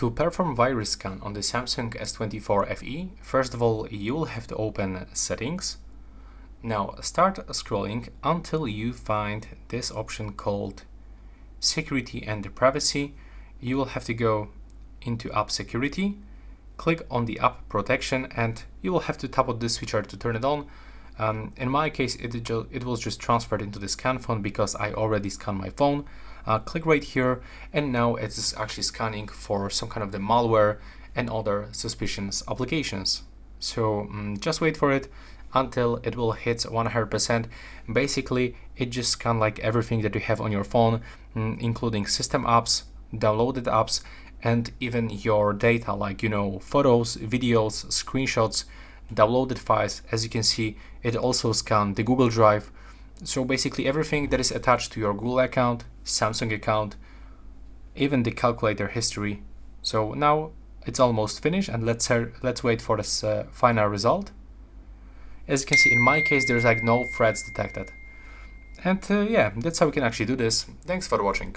To perform virus scan on the Samsung S24 FE, first of all, you will have to open Settings. Now start scrolling until you find this option called Security and Privacy. You will have to go into App Security, click on the App Protection, and you will have to tap on this switcher to turn it on. In my case, it was just transferred into the scan phone because I already scanned my phone. Click right here, and now it's actually scanning for some kind of the malware and other suspicious applications. So just wait for it until it will hit 100%. Basically, it just scans like everything that you have on your phone, including system apps, downloaded apps, and even your data, like photos, videos, screenshots, downloaded files. As you can see, it also scanned the Google Drive. So basically everything that is attached to your Google account, Samsung account, even the calculator history. So now it's almost finished, and let's wait for this final result. As you can see, in my case, there's like no threats detected. And yeah, that's how we can actually do this. Thanks for watching.